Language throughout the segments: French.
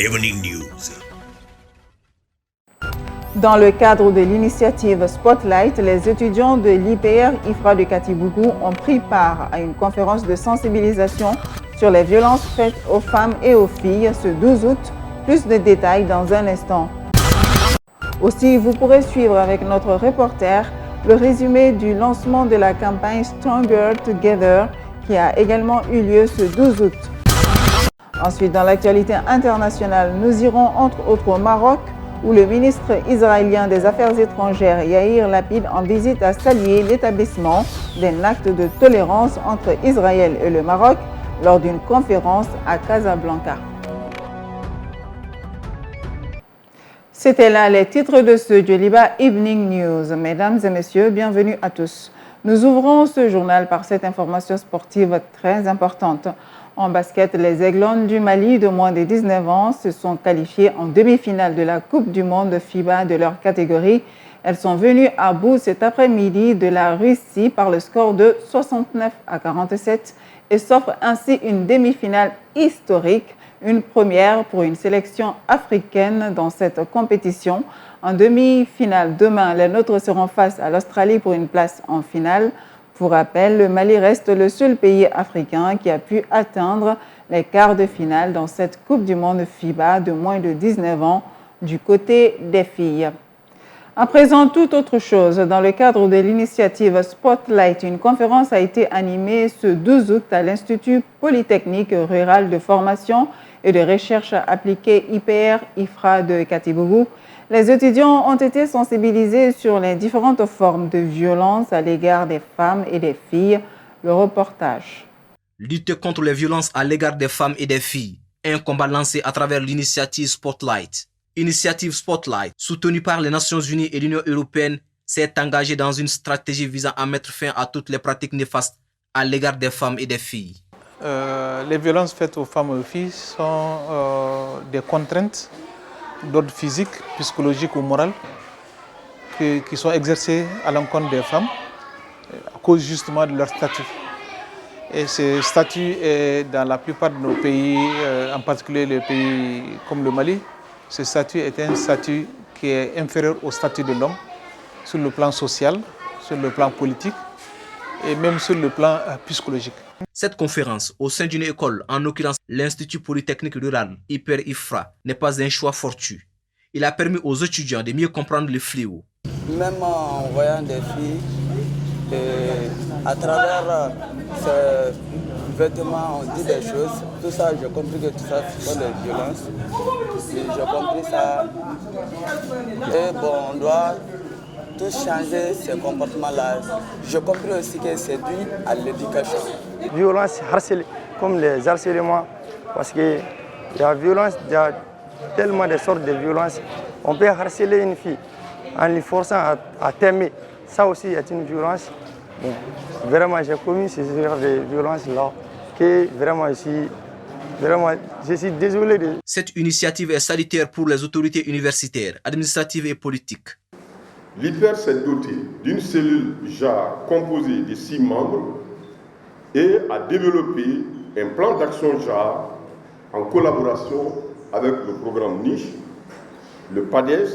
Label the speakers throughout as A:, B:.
A: Evening News.
B: Dans le cadre de l'initiative Spotlight, les étudiants de l'IPR IFRA de Katibougou ont pris part à une conférence de sensibilisation sur les violences faites aux femmes et aux filles ce 12 août. Plus de détails dans un instant. Aussi, vous pourrez suivre avec notre reporter le résumé du lancement de la campagne Stronger Together qui a également eu lieu ce 12 août. Ensuite, dans l'actualité internationale, nous irons entre autres au Maroc où le ministre israélien des Affaires étrangères Yair Lapid en visite a salué l'établissement d'un acte de tolérance entre Israël et le Maroc lors d'une conférence à Casablanca. C'était là les titres de ce Djoliba Evening News. Mesdames et messieurs, bienvenue à tous. Nous ouvrons ce journal par cette information sportive très importante. En basket, les Aiglons du Mali de moins de 19 ans se sont qualifiés en demi-finale de la Coupe du Monde FIBA de leur catégorie. Elles sont venues à bout cet après-midi de la Russie par le score de 69-47 et s'offrent ainsi une demi-finale historique, une première pour une sélection africaine dans cette compétition. En demi-finale demain, les nôtres seront face à l'Australie pour une place en finale. Pour rappel, le Mali reste le seul pays africain qui a pu atteindre les quarts de finale dans cette Coupe du Monde FIBA de moins de 19 ans du côté des filles. À présent, toute autre chose. Dans le cadre de l'initiative Spotlight, une conférence a été animée ce 12 août à l'Institut Polytechnique Rural de Formation et de Recherche appliquée IPR IFRA de Katibougou. Les étudiants ont été sensibilisés sur les différentes formes de violence à l'égard des femmes et des filles. Le reportage.
C: Lutter contre les violences à l'égard des femmes et des filles, un combat lancé à travers l'initiative Spotlight. Initiative Spotlight, soutenue par les Nations Unies et l'Union européenne, s'est engagée dans une stratégie visant à mettre fin à toutes les pratiques néfastes à l'égard des femmes et des filles.
D: Les violences faites aux femmes et aux filles sont des contraintes d'ordre physique, psychologique ou moral qui sont exercées à l'encontre des femmes à cause justement de leur statut. Et ce statut est dans la plupart de nos pays, en particulier les pays comme le Mali, ce statut est un statut qui est inférieur au statut de l'homme sur le plan social, sur le plan politique et même sur le plan psychologique.
C: Cette conférence, au sein d'une école, en l'occurrence l'Institut Polytechnique Rural, IPR-IFRA, n'est pas un choix fortuit. Il a permis aux étudiants de mieux comprendre le fléau.
E: Même en voyant des filles, à travers ces vêtements, on dit des choses. Tout ça, j'ai compris que tout ça, ce sont des violences. Et j'ai compris ça. Et bon, on doit tous changer ces comportements-là. J'ai compris aussi que c'est dû à l'éducation.
F: Violence, comme les harcèlements, parce qu'il y a violence, il y a tellement de sortes de violences. On peut harceler une fille en lui forçant à t'aimer. Ça aussi est une violence. Bon, vraiment, j'ai commis ce genre de violence-là, que vraiment, je suis désolé.
C: Cette initiative est salutaire pour les autorités universitaires, administratives et politiques.
G: L'IPR s'est doté d'une cellule JAR composée de 6 membres et a développé un plan d'action JAR en collaboration avec le programme Niche, le PADES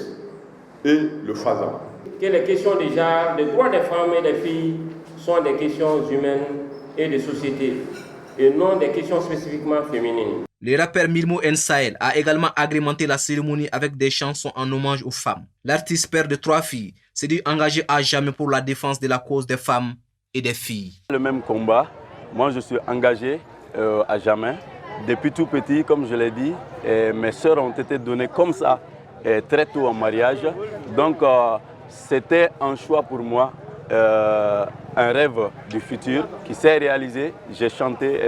G: et le FASA.
H: Que les questions de genre, des droits des femmes et des filles sont des questions humaines et de société et non des questions spécifiquement féminines.
C: Le rappeur Milmo Sahel a également agrémenté la cérémonie avec des chansons en hommage aux femmes. L'artiste père de 3 filles s'est dit engagé à jamais pour la défense de la cause des femmes et des filles.
I: Le même combat, moi je suis engagé à jamais. Depuis tout petit, comme je l'ai dit, mes sœurs ont été données comme ça très tôt en mariage. Donc c'était un choix pour moi, un rêve du futur qui s'est réalisé. J'ai chanté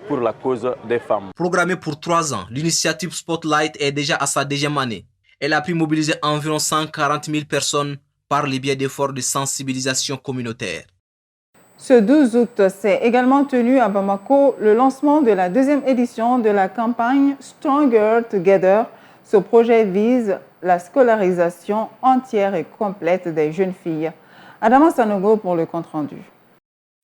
I: pour la cause des femmes.
C: Programmée pour 3 ans, l'initiative Spotlight est déjà à sa 2e année. Elle a pu mobiliser environ 140 000 personnes par le biais d'efforts de sensibilisation communautaire.
B: Ce 12 août s'est également tenu à Bamako le lancement de la 2e édition de la campagne Stronger Together. Ce projet vise la scolarisation entière et complète des jeunes filles. Adama Sanogo pour le compte-rendu.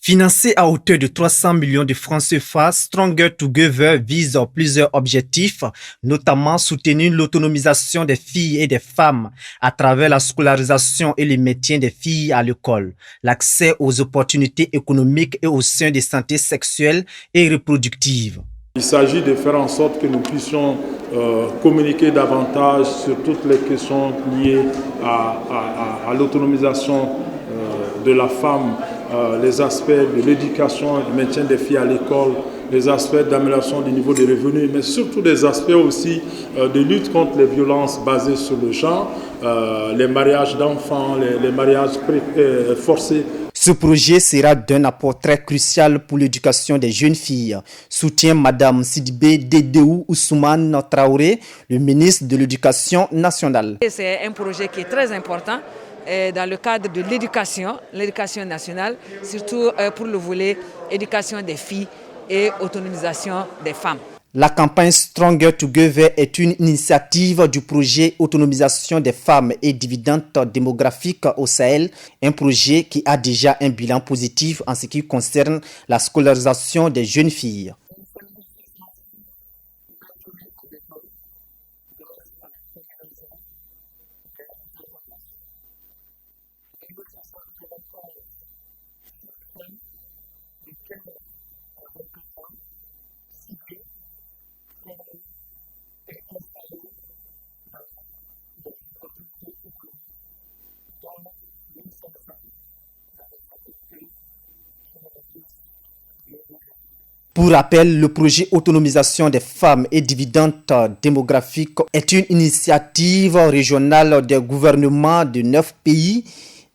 A: Financé à hauteur de 300 millions de francs CFA, Stronger Together vise plusieurs objectifs, notamment soutenir l'autonomisation des filles et des femmes à travers la scolarisation et le maintien des filles à l'école, l'accès aux opportunités économiques et aux soins de santé sexuelle et reproductive.
J: Il s'agit de faire en sorte que nous puissions communiquer davantage sur toutes les questions liées à l'autonomisation de la femme, les aspects de l'éducation, du maintien des filles à l'école, les aspects d'amélioration du niveau des revenus, mais surtout des aspects aussi de lutte contre les violences basées sur le genre, les mariages d'enfants, les mariages forcés.
A: Ce projet sera d'un apport très crucial pour l'éducation des jeunes filles, soutient Madame Sidibé Dédéou Ousmane Traoré, le ministre de l'Éducation nationale.
K: C'est un projet qui est très important dans le cadre de l'éducation nationale, surtout pour le volet éducation des filles et autonomisation des femmes.
A: La campagne Stronger Together est une initiative du projet Autonomisation des femmes et dividendes démographiques au Sahel, un projet qui a déjà un bilan positif en ce qui concerne la scolarisation des jeunes filles. Pour rappel, le projet Autonomisation des femmes et dividendes démographiques est une initiative régionale des gouvernements de 9 pays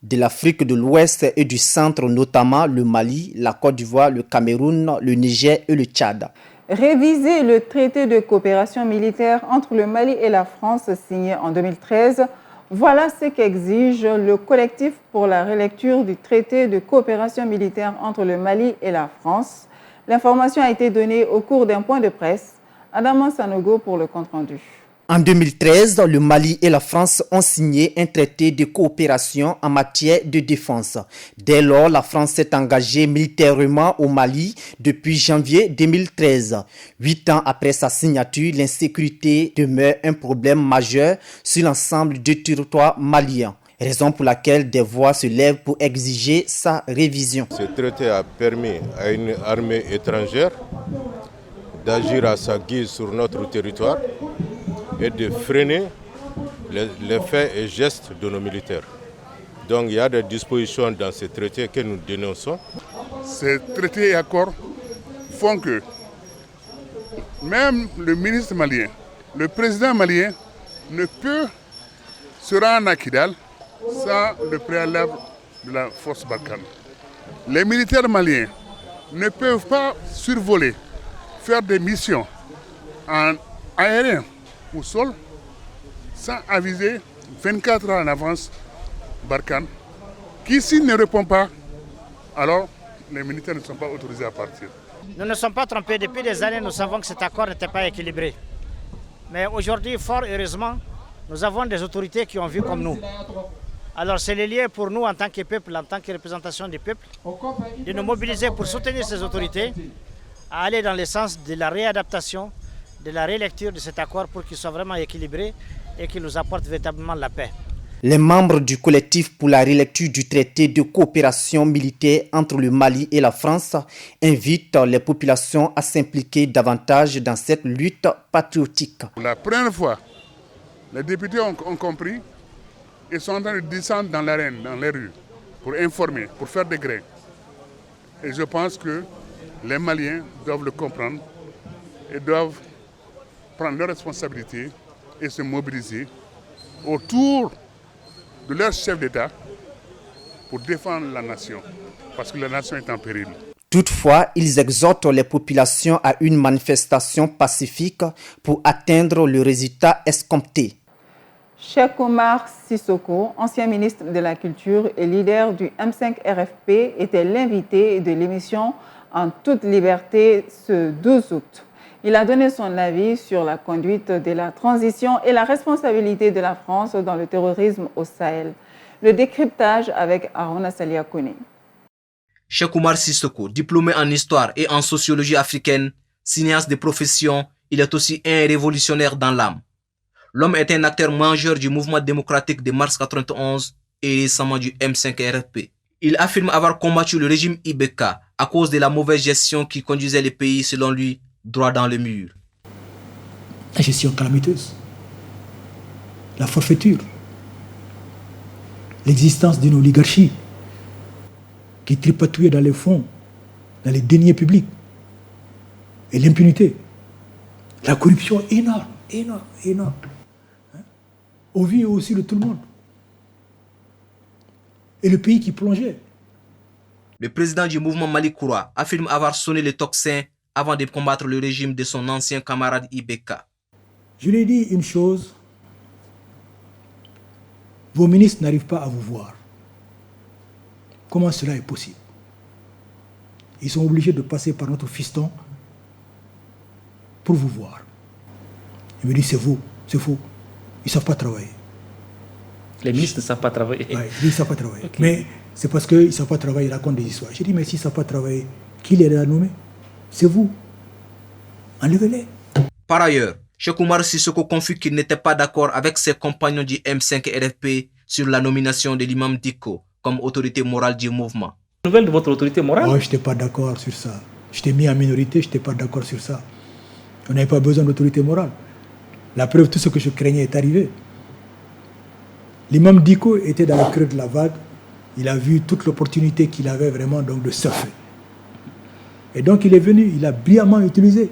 A: de l'Afrique de l'Ouest et du Centre, notamment le Mali, la Côte d'Ivoire, le Cameroun, le Niger et le Tchad.
B: Réviser le traité de coopération militaire entre le Mali et la France signé en 2013, voilà ce qu'exige le collectif pour la relecture du traité de coopération militaire entre le Mali et la France. L'information a été donnée au cours d'un point de presse. Adama Sanogo pour le compte-rendu.
A: En 2013, le Mali et la France ont signé un traité de coopération en matière de défense. Dès lors, la France s'est engagée militairement au Mali depuis janvier 2013. 8 ans après sa signature, l'insécurité demeure un problème majeur sur l'ensemble du territoire malien. Raison pour laquelle des voix se lèvent pour exiger sa révision.
L: Ce traité a permis à une armée étrangère d'agir à sa guise sur notre territoire et de freiner les faits et gestes de nos militaires. Donc il y a des dispositions dans ce traité que nous dénonçons.
M: Ces traités et accords font que même le ministre malien, le président malien ne peut se rendre à Kidal sans le préalable de la force Barkhane. Les militaires maliens ne peuvent pas survoler, faire des missions en aérien ou sol sans aviser 24 heures en avance Barkhane, qui s'il ne répond pas, alors les militaires ne sont pas autorisés à partir.
N: Nous ne sommes pas trompés. Depuis des années, nous savons que cet accord n'était pas équilibré. Mais aujourd'hui, fort heureusement, nous avons des autorités qui ont vu comme nous. Alors c'est le lieu pour nous en tant que peuple, en tant que représentation du peuple, de nous mobiliser pour soutenir ces autorités, à aller dans le sens de la réadaptation, de la relecture de cet accord pour qu'il soit vraiment équilibré et qu'il nous apporte véritablement la paix.
A: Les membres du collectif pour la relecture du traité de coopération militaire entre le Mali et la France invitent les populations à s'impliquer davantage dans cette lutte patriotique.
M: Pour la première fois, les députés ont compris et sont en train de descendre dans l'arène, dans les rues, pour informer, pour faire des grèves. Et je pense que les Maliens doivent le comprendre et doivent prendre leurs responsabilités et se mobiliser autour de leur chef d'État pour défendre la nation, parce que la nation est en péril.
A: Toutefois, ils exhortent les populations à une manifestation pacifique pour atteindre le résultat escompté.
B: Cheikh Omar Sissoko, ancien ministre de la Culture et leader du M5 RFP, était l'invité de l'émission En toute liberté ce 12 août. Il a donné son avis sur la conduite de la transition et la responsabilité de la France dans le terrorisme au Sahel. Le décryptage avec Arona Saliakone.
C: Cheikh Oumar Sissoko, diplômé en histoire et en sociologie africaine, cinéaste de profession, il est aussi un révolutionnaire dans l'âme. L'homme est un acteur majeur du mouvement démocratique de mars 91 et récemment du M5-RFP. Il affirme avoir combattu le régime IBK à cause de la mauvaise gestion qui conduisait le pays, selon lui, droit dans le mur.
O: La gestion calamiteuse, la forfaiture, l'existence d'une oligarchie qui tripatouillait dans les fonds, dans les deniers publics, et l'impunité, la corruption énorme, au vu aussi de tout le monde. Et le pays qui plongeait.
C: Le président du mouvement Mali Koura affirme avoir sonné le tocsin avant de combattre le régime de son ancien camarade IBK.
O: Je lui ai dit une chose, vos ministres n'arrivent pas à vous voir. Comment cela est possible? Ils sont obligés de passer par notre fiston pour vous voir. Il me dit c'est faux. Ils ne savent pas travailler.
P: Les ministres ne savent pas travailler.
O: Oui, ils ne savent pas travailler. Okay. Mais c'est parce qu'ils ne savent pas travailler, ils racontent des histoires. J'ai dit, mais s'ils ne savent pas travailler, qui les a nommés? C'est vous. Enlevez-les.
C: Par ailleurs, Cheikh Oumar Sissoko confie qu'il n'était pas d'accord avec ses compagnons du M5-RFP sur la nomination de l'imam Dicko comme autorité morale du mouvement.
P: Nouvelle de votre autorité morale?
O: Oh, je n'étais pas d'accord sur ça. J'étais mis en minorité, je n'étais pas d'accord sur ça. On n'avait pas besoin d'autorité morale. La preuve, tout ce que je craignais est arrivé. L'imam Dicko était dans le creux de la vague. Il a vu toute l'opportunité qu'il avait vraiment donc de surfer. Et donc il est venu, il a brillamment utilisé.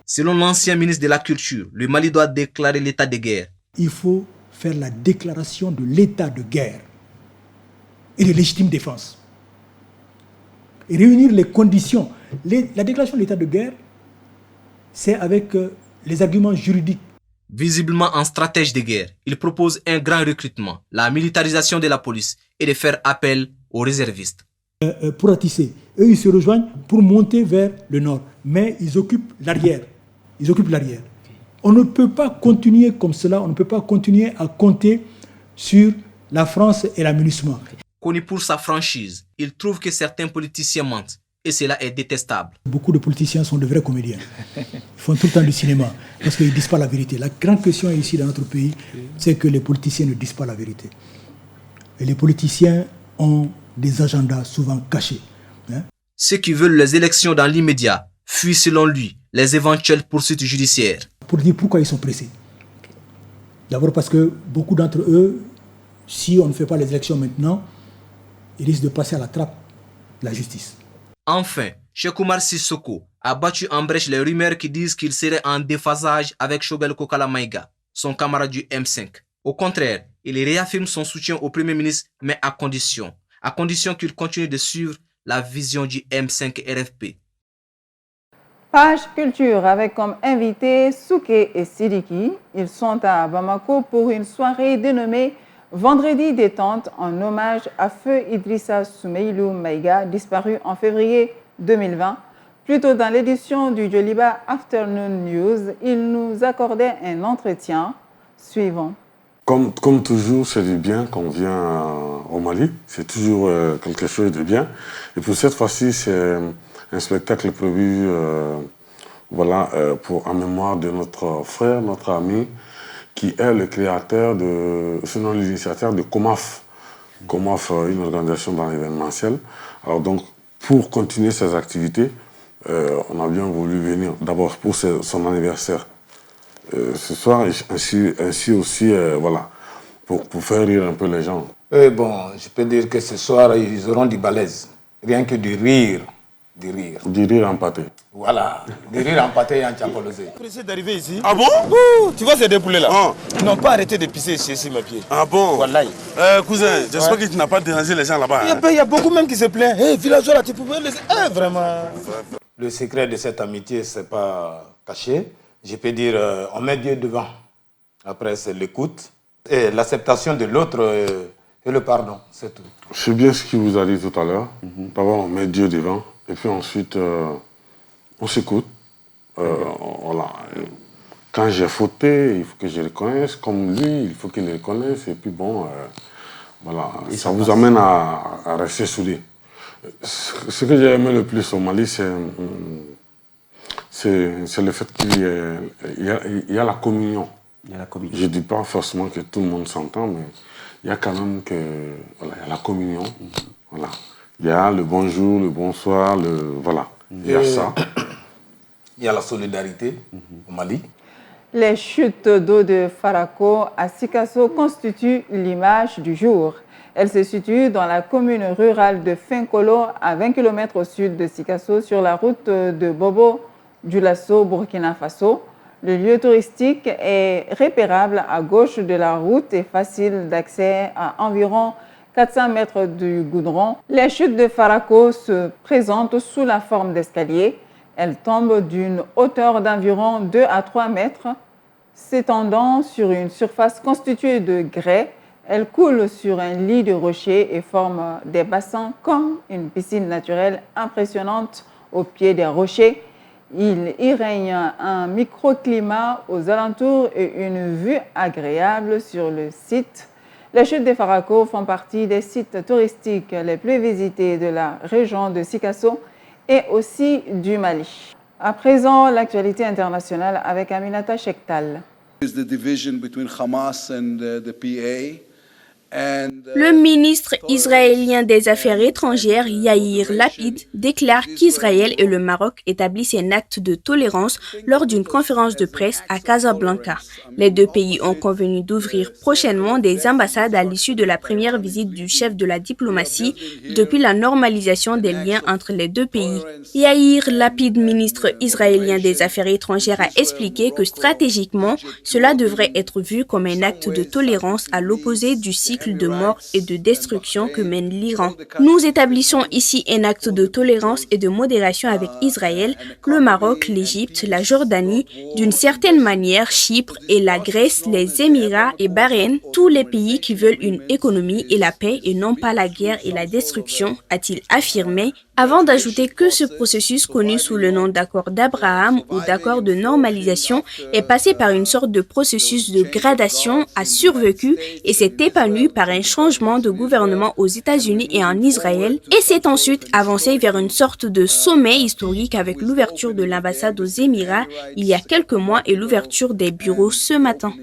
C: Selon l'ancien ministre de la Culture, le Mali doit déclarer l'état de guerre.
O: Il faut faire la déclaration de l'état de guerre et de légitime défense. Et réunir les conditions. La déclaration de l'état de guerre, c'est avec les arguments juridiques.
C: Visiblement en stratège de guerre, il propose un grand recrutement, la militarisation de la police et de faire appel aux réservistes.
O: Pour ratisser, eux ils se rejoignent pour monter vers le nord, mais ils occupent l'arrière. On ne peut pas continuer comme cela, on ne peut pas continuer à compter sur la France et l'amunissement.
C: Connu pour sa franchise, il trouve que certains politiciens mentent. Et cela est détestable.
O: Beaucoup de politiciens sont de vrais comédiens. Ils font tout le temps du cinéma parce qu'ils ne disent pas la vérité. La grande question ici dans notre pays, c'est que les politiciens ne disent pas la vérité. Et les politiciens ont des agendas souvent cachés.
C: Ceux qui veulent les élections dans l'immédiat fuient selon lui les éventuelles poursuites judiciaires.
O: Pour dire pourquoi ils sont pressés. D'abord parce que beaucoup d'entre eux, si on ne fait pas les élections maintenant, ils risquent de passer à la trappe de la justice.
C: Enfin, Cheikh Oumar Sissoko a battu en brèche les rumeurs qui disent qu'il serait en déphasage avec Choguel Kokala Maïga, son camarade du M5. Au contraire, il réaffirme son soutien au Premier ministre, mais à condition qu'il continue de suivre la vision du M5-RFP.
B: Page culture avec comme invités Souké et Sidiki. Ils sont à Bamako pour une soirée dénommée Vendredi détente en hommage à Feu Idrissa Soumeilou Maïga, disparu en février 2020. Plus tôt dans l'édition du Joliba Afternoon News, il nous accordait un entretien suivant.
Q: Comme toujours, c'est du bien quand on vient au Mali. C'est toujours quelque chose de bien. Et pour cette fois-ci, c'est un spectacle prévu en mémoire de notre frère, notre ami, qui est le créateur sinon l'initiateur de Comaf. Comaf, une organisation dans l'événementiel. Alors donc, pour continuer ces activités, on a bien voulu venir d'abord pour son anniversaire ce soir, ainsi aussi, pour faire rire un peu les gens.
R: Je peux dire que ce soir, ils auront du balèze. Rien que du rire.
Q: Du rire empâté.
R: Voilà, du rire empâté et en tchakolosé.
S: Pressé d'arriver ici.
R: Ah bon?
S: Tu vois ces deux poulets là? Ils n'ont pas arrêté de pisser ici mes pieds.
R: Ah bon?
S: Voilà.
R: Cousin, j'espère que tu n'as pas dérangé les gens là-bas.
S: Il y a beaucoup même qui se plaignent. Hé, villageois là, tu pouvais les... vraiment.
R: Le secret de cette amitié, c'est pas caché. Je peux dire, on met Dieu devant. Après, c'est l'écoute et l'acceptation de l'autre et le pardon, c'est tout.
Q: C'est bien ce qu'il vous a dit tout à l'heure. D'abord, on met Dieu devant. Et puis ensuite, on s'écoute. Voilà. Quand j'ai fauté, il faut que je le reconnaisse. Comme lui, il faut qu'il le reconnaisse. Et puis bon, voilà. Et ça vous amène à rester soudés. Ce que j'ai aimé le plus au Mali, c'est le fait qu'il y a la communion. Je ne dis pas forcément que tout le monde s'entend, mais il y a quand même il y a la communion. Voilà. Il y a le bonjour, le bonsoir, voilà. Il y a ça.
R: Il y a la solidarité au Mali.
B: Les chutes d'eau de Farako à Sikasso constituent l'image du jour. Elle se situe dans la commune rurale de Finkolo, à 20 km au sud de Sikasso, sur la route de Bobo, Dioulasso, Burkina Faso. Le lieu touristique est repérable à gauche de la route et facile d'accès à environ 400 mètres du goudron. Les chutes de Farako se présentent sous la forme d'escaliers. Elles tombent d'une hauteur d'environ 2 à 3 mètres, s'étendant sur une surface constituée de grès. Elles coulent sur un lit de rochers et forment des bassins comme une piscine naturelle impressionnante au pied des rochers. Il y règne un microclimat aux alentours et une vue agréable sur le site. Les chutes de Farako font partie des sites touristiques les plus visités de la région de Sikasso et aussi du Mali. À présent, l'actualité internationale avec Aminata Chektal.
T: Le ministre israélien des Affaires étrangères, Yair Lapid, déclare qu'Israël et le Maroc établissent un acte de tolérance lors d'une conférence de presse à Casablanca. Les deux pays ont convenu d'ouvrir prochainement des ambassades à l'issue de la première visite du chef de la diplomatie depuis la normalisation des liens entre les deux pays. Yair Lapid, ministre israélien des Affaires étrangères, a expliqué que stratégiquement, cela devrait être vu comme un acte de tolérance à l'opposé du cycle de mort et de destruction que mène l'Iran. Nous établissons ici un acte de tolérance et de modération avec Israël, le Maroc, l'Égypte, la Jordanie, d'une certaine manière Chypre et la Grèce, les Émirats et Bahreïn, tous les pays qui veulent une économie et la paix et non pas la guerre et la destruction, a-t-il affirmé, avant d'ajouter que ce processus connu sous le nom d'accord d'Abraham ou d'accord de normalisation est passé par une sorte de processus de gradation, a survécu et s'est épanoui par un changement de gouvernement aux États-Unis et en Israël et s'est ensuite avancé vers une sorte de sommet historique avec l'ouverture de l'ambassade aux Émirats il y a quelques mois et l'ouverture des bureaux ce matin.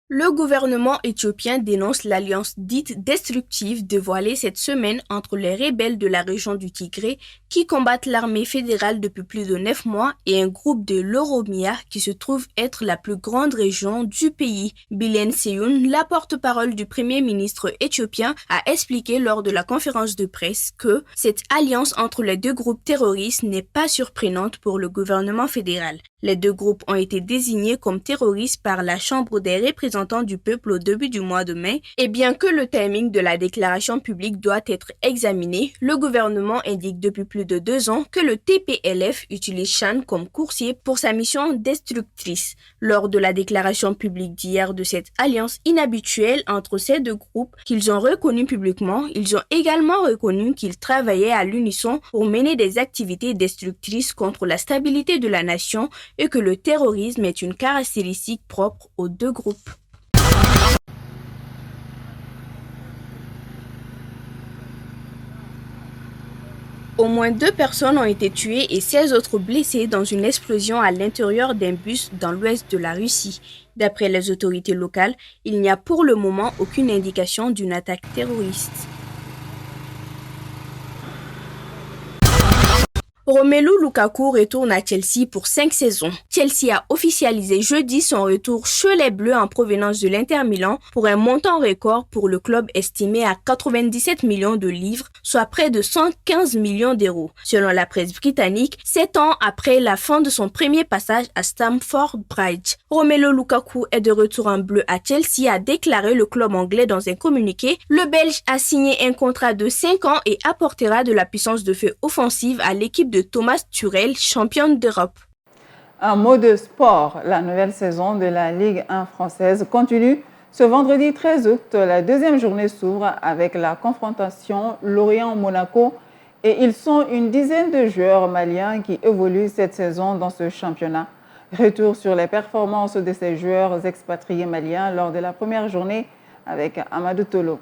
T: Le gouvernement éthiopien dénonce l'alliance dite destructive dévoilée cette semaine entre les rebelles de la région du Tigré qui combattent l'armée fédérale depuis plus de 9 mois et un groupe de l'Oromia qui se trouve être la plus grande région du pays. Bilen Seyoun, la porte-parole du premier ministre éthiopien, a expliqué lors de la conférence de presse que cette alliance entre les deux groupes terroristes n'est pas surprenante pour le gouvernement fédéral. Les deux groupes ont été désignés comme terroristes par la Chambre des représentants du peuple au début du mois de mai, et bien que le timing de la déclaration publique doit être examiné, le gouvernement indique depuis plus de 2 ans que le TPLF utilise Chan comme coursier pour sa mission destructrice. Lors de la déclaration publique d'hier de cette alliance inhabituelle entre ces deux groupes qu'ils ont reconnu publiquement, ils ont également reconnu qu'ils travaillaient à l'unisson pour mener des activités destructrices contre la stabilité de la nation et que le terrorisme est une caractéristique propre aux deux groupes. Au moins 2 personnes ont été tuées et 16 autres blessées dans une explosion à l'intérieur d'un bus dans l'ouest de la Russie. D'après les autorités locales, il n'y a pour le moment aucune indication d'une attaque terroriste. Romelu Lukaku retourne à Chelsea pour 5 saisons. Chelsea a officialisé jeudi son retour chez les Bleus en provenance de l'Inter Milan pour un montant record pour le club estimé à 97 millions de livres, soit près de 115 millions d'euros. Selon la presse britannique, 7 ans après la fin de son premier passage à Stamford Bridge. Romelu Lukaku est de retour en bleu à Chelsea, a déclaré le club anglais dans un communiqué. Le Belge a signé un contrat de 5 ans et apportera de la puissance de feu offensive à l'équipe de Thomas Tuchel, championne d'Europe.
B: Un mot de sport. La nouvelle saison de la Ligue 1 française continue. Ce vendredi 13 août, la deuxième journée s'ouvre avec la confrontation Lorient-Monaco et ils sont une dizaine de joueurs maliens qui évoluent cette saison dans ce championnat. Retour sur les performances de ces joueurs expatriés maliens lors de la première journée avec Amadou Tolo.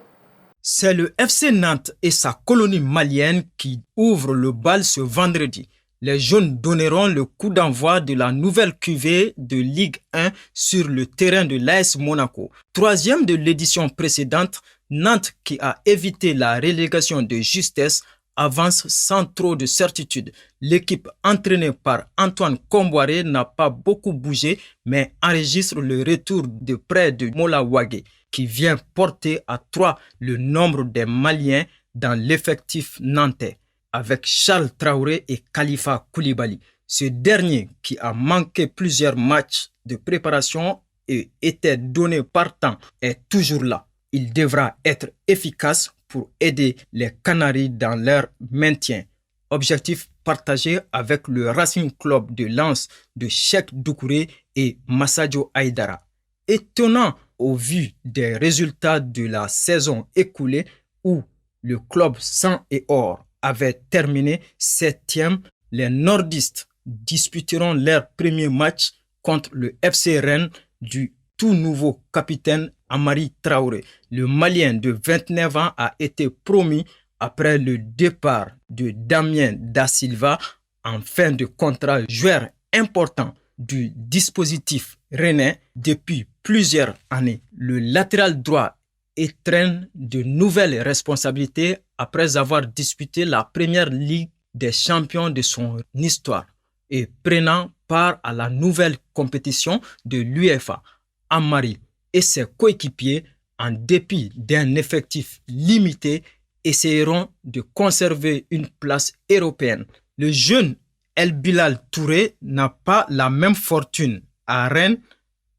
U: C'est le FC Nantes et sa colonie malienne qui ouvrent le bal ce vendredi. Les Jaunes donneront le coup d'envoi de la nouvelle cuvée de Ligue 1 sur le terrain de l'AS Monaco. Troisième de l'édition précédente, Nantes, qui a évité la relégation de justesse, avance sans trop de certitude. L'équipe entraînée par Antoine Comboiré n'a pas beaucoup bougé, mais enregistre le retour de près de Mola Wagué, qui vient porter à 3 le nombre des Maliens dans l'effectif nantais, avec Charles Traoré et Khalifa Koulibaly. Ce dernier, qui a manqué plusieurs matchs de préparation et était donné partant, est toujours là. Il devra être efficace pour aider les Canaries dans leur maintien. Objectif partagé avec le Racing Club de Lens de Cheikh Doucouré et Massadio Haïdara. Étonnant au vu des résultats de la saison écoulée où le club sang et or avait terminé 7e, les nordistes disputeront leur premier match contre le FC Rennes du tout nouveau capitaine Amari Traoré. Le Malien de 29 ans a été promu après le départ de Damien Da Silva en fin de contrat, joueur important du dispositif rennais depuis plusieurs années. Le latéral droit étreint de nouvelles responsabilités après avoir disputé la première Ligue des champions de son histoire et prenant part à la nouvelle compétition de l'UEFA. Amari et ses coéquipiers, en dépit d'un effectif limité, essaieront de conserver une place européenne. Le jeune El Bilal Touré n'a pas la même fortune. À Rennes,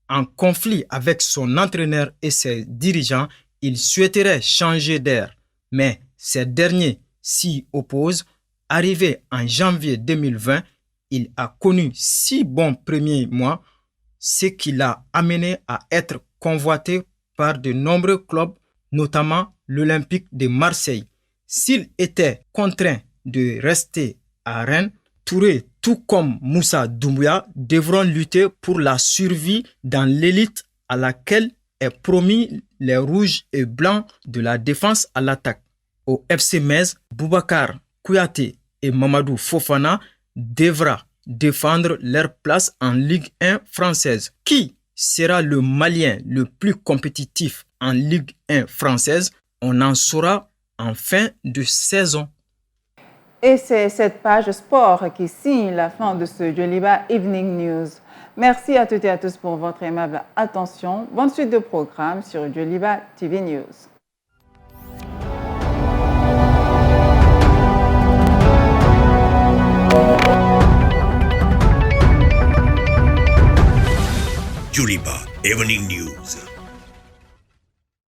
U: en conflit avec son entraîneur et ses dirigeants, il souhaiterait changer d'air, mais ces derniers s'y opposent. Arrivé en janvier 2020, il a connu 6 bons premiers mois, ce qui l'a amené à être convoité par de nombreux clubs, notamment l'Olympique de Marseille. S'il était contraint de rester à Rennes, Touré, tout comme Moussa Doumbouya, devront lutter pour la survie dans l'élite à laquelle est promis les rouges et blancs de la défense à l'attaque. Au FC Metz, Boubacar Kouyaté et Mamadou Fofana devra défendre leur place en Ligue 1 française. Qui sera le Malien le plus compétitif en Ligue 1 française? On en saura en fin de saison.
B: Et c'est cette page sport qui signe la fin de ce Djoliba Evening News. Merci à toutes et à tous pour votre aimable attention. Bonne suite de programme sur Djoliba TV News.
V: Djoliba Evening News.